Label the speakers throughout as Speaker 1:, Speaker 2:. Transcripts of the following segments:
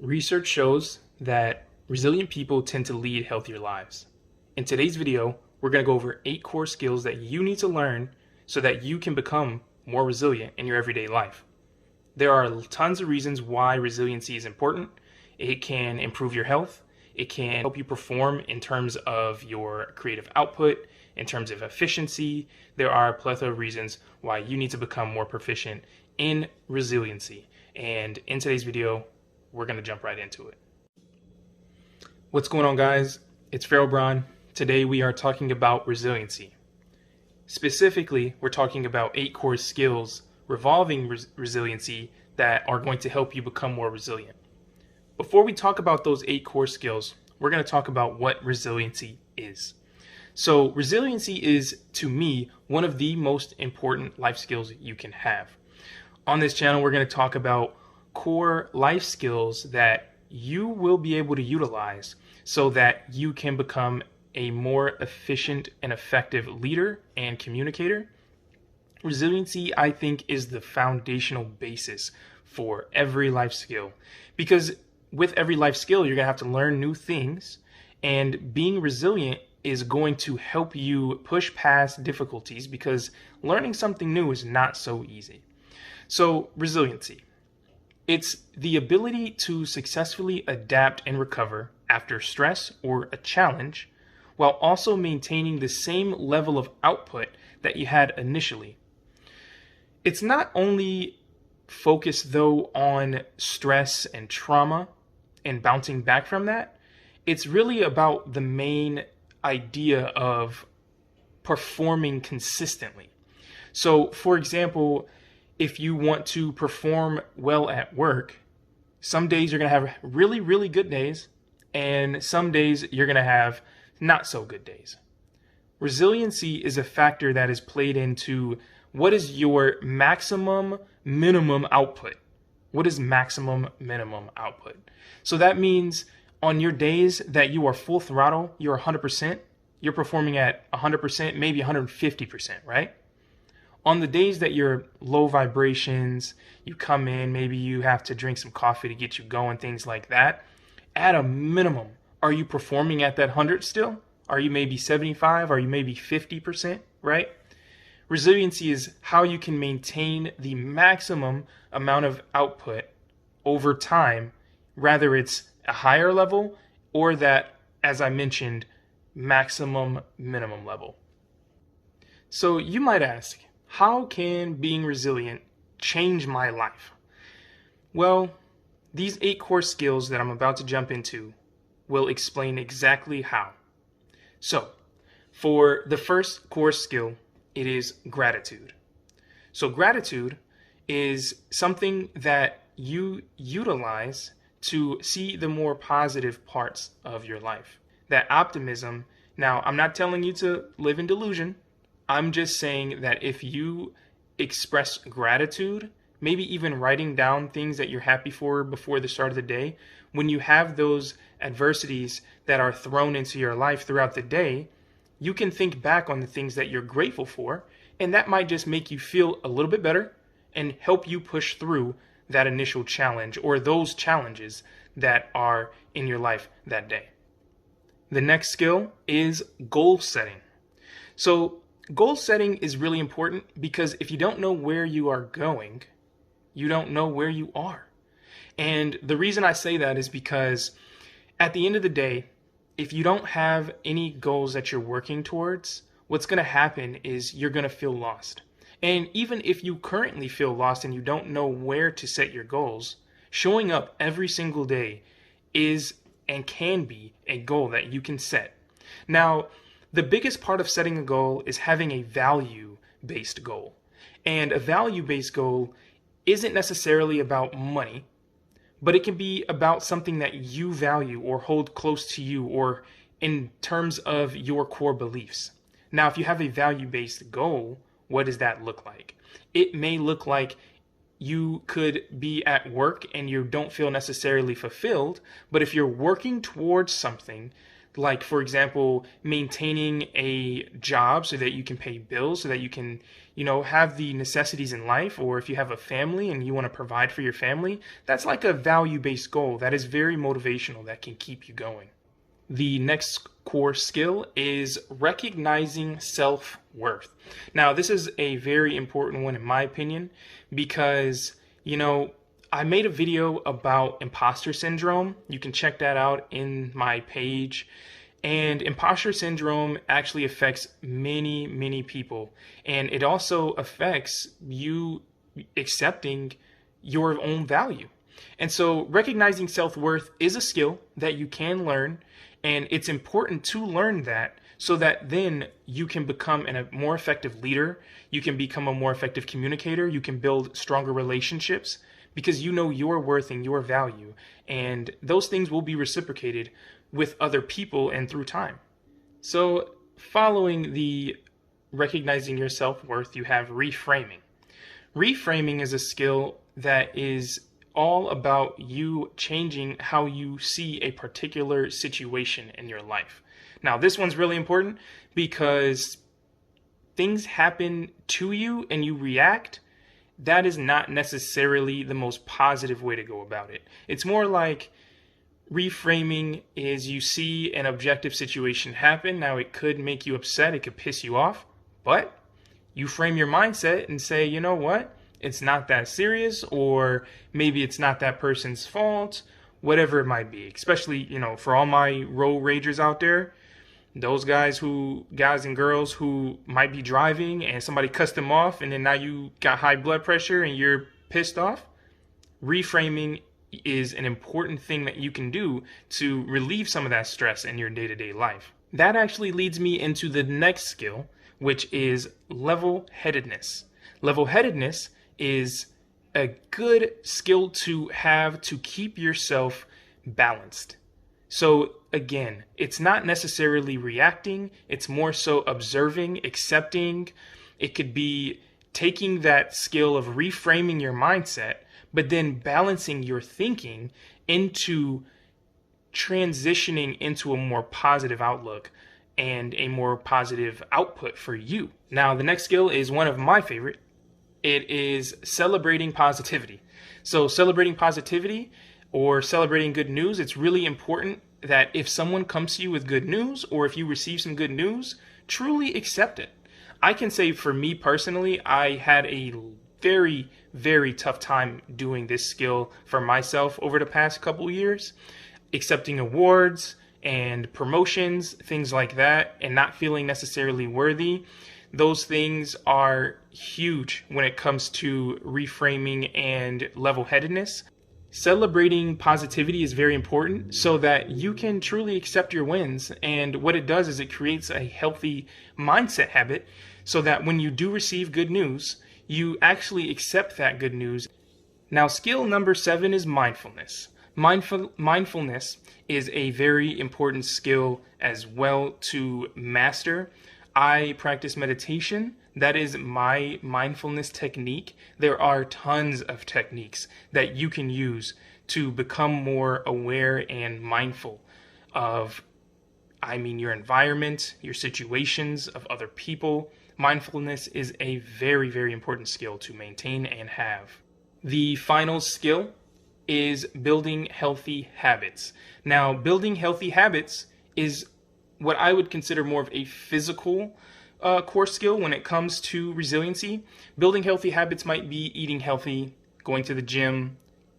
Speaker 1: Research shows that resilient people tend to lead healthier lives. In today's video, we're going to go over 8 core skills that you need to learn so that you can become more resilient in your everyday life. There are tons of reasons why resiliency is important. It can improve your health. It can help you perform in terms of your creative output, in terms of efficiency. There are a plethora of reasons why you need to become more proficient in resiliency. And in today's video, we're going to jump right into it. What's going on, guys? It's Pharaoh Braun. Today we are talking about resiliency. Specifically, we're talking about 8 core skills revolving resiliency that are going to help you become more resilient. Before we talk about those 8 core skills, we're going to talk about what resiliency is. So resiliency is, to me, one of the most important life skills you can have. On this channel, we're going to talk about core life skills that you will be able to utilize so that you can become a more efficient and effective leader and communicator. Resiliency, I think, is the foundational basis for every life skill, because with every life skill, you're going to have to learn new things, and being resilient is going to help you push past difficulties because learning something new is not so easy. So, resiliency. It's the ability to successfully adapt and recover after stress or a challenge, while also maintaining the same level of output that you had initially. It's not only focused, though, on stress and trauma and bouncing back from that. It's really about the main idea of performing consistently. So, for example, if you want to perform well at work, some days you're going to have really, really good days, and some days you're going to have not so good days. Resiliency is a factor that is played into what is your maximum minimum output. What is maximum minimum output? So that means on your days that you are full throttle, you're 100%, you're performing at 100%, maybe 150%, right? On the days that you're low vibrations, you come in, maybe you have to drink some coffee to get you going, things like that. At a minimum, are you performing at that 100 still? Are you maybe 75? Are you maybe 50%, right? Resiliency is how you can maintain the maximum amount of output over time, whether it's a higher level or that, as I mentioned, maximum minimum level. So you might ask, how can being resilient change my life? Well, these 8 core skills that I'm about to jump into will explain exactly how. So, for the first core skill, it is gratitude. So gratitude is something that you utilize to see the more positive parts of your life. That optimism. Now, I'm not telling you to live in delusion. I'm just saying that if you express gratitude, maybe even writing down things that you're happy for before the start of the day, when you have those adversities that are thrown into your life throughout the day, you can think back on the things that you're grateful for, and that might just make you feel a little bit better and help you push through that initial challenge or those challenges that are in your life that day. The next skill is goal setting. So goal setting is really important because if you don't know where you are going, you don't know where you are. And the reason I say that is because at the end of the day, if you don't have any goals that you're working towards, what's going to happen is you're going to feel lost. And even if you currently feel lost and you don't know where to set your goals, showing up every single day is and can be a goal that you can set. Now, the biggest part of setting a goal is having a value-based goal. And a value-based goal isn't necessarily about money, but it can be about something that you value or hold close to you or in terms of your core beliefs. Now, if you have a value-based goal, what does that look like? It may look like you could be at work and you don't feel necessarily fulfilled, but if you're working towards something, Like, for example, maintaining a job so that you can pay bills, so that you can, have the necessities in life. Or if you have a family and you want to provide for your family, that's like a value-based goal that is very motivational, that can keep you going. The next core skill is recognizing self-worth. Now, this is a very important one in my opinion because, I made a video about imposter syndrome. You can check that out in my page. And imposter syndrome actually affects many, many people. And it also affects you accepting your own value. And so recognizing self-worth is a skill that you can learn. And it's important to learn that so that then you can become a more effective leader. You can become a more effective communicator. You can build stronger relationships because you know your worth and your value. And those things will be reciprocated with other people and through time. So following the recognizing your self-worth, you have reframing. Reframing is a skill that is all about you changing how you see a particular situation in your life. Now, this one's really important because things happen to you and you react. That is not necessarily the most positive way to go about it. It's more like reframing is you see an objective situation happen. Now, it could make you upset. It could piss you off, but you frame your mindset and say, you know what? It's not that serious, or maybe it's not that person's fault, whatever it might be. Especially, for all my road ragers out there, those guys and girls who might be driving and somebody cussed them off and then now you got high blood pressure and you're pissed off. Reframing is an important thing that you can do to relieve some of that stress in your day-to-day life. That actually leads me into the next skill, which is level-headedness. Level-headedness is a good skill to have to keep yourself balanced. So again, it's not necessarily reacting, it's more so observing, accepting. It could be taking that skill of reframing your mindset, but then balancing your thinking into transitioning into a more positive outlook and a more positive output for you. Now, the next skill is one of my favorite. It is celebrating positivity. So celebrating positivity or celebrating good news, it's really important that if someone comes to you with good news or if you receive some good news, truly accept it. I can say for me personally, I had a very, very tough time doing this skill for myself over the past couple years, accepting awards and promotions, things like that, and not feeling necessarily worthy. Those things are huge when it comes to reframing and level-headedness. Celebrating positivity is very important so that you can truly accept your wins. And what it does is it creates a healthy mindset habit so that when you do receive good news, you actually accept that good news. Now, skill number 7 is mindfulness. Mindfulness is a very important skill as well to master. I practice meditation. That is my mindfulness technique. There are tons of techniques that you can use to become more aware and mindful of, your environment, your situations, of other people. Mindfulness is a very, very important skill to maintain and have. The final skill is building healthy habits. Now, building healthy habits is what I would consider more of a physical core skill when it comes to resiliency. Building healthy habits might be eating healthy, going to the gym,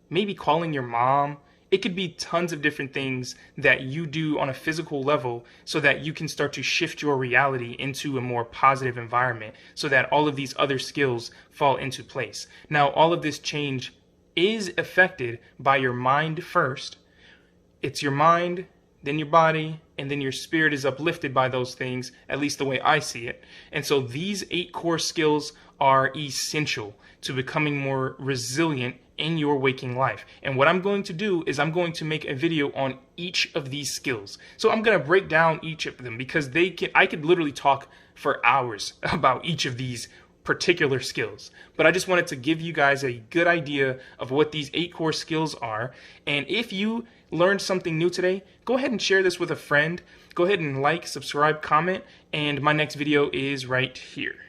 Speaker 1: maybe calling your mom. It could be tons of different things that you do on a physical level so that you can start to shift your reality into a more positive environment so that all of these other skills fall into place. Now, all of this change is affected by your mind first. It's your mind, then your body, and then your spirit is uplifted by those things, at least the way I see it. And so these 8 core skills are essential to becoming more resilient in your waking life. And what I'm going to do is I'm going to make a video on each of these skills. So I'm going to break down each of them because I could literally talk for hours about each of these particular skills. But I just wanted to give you guys a good idea of what these 8 core skills are. And if you learned something new today, go ahead and share this with a friend. Go ahead and like, subscribe, comment, and my next video is right here.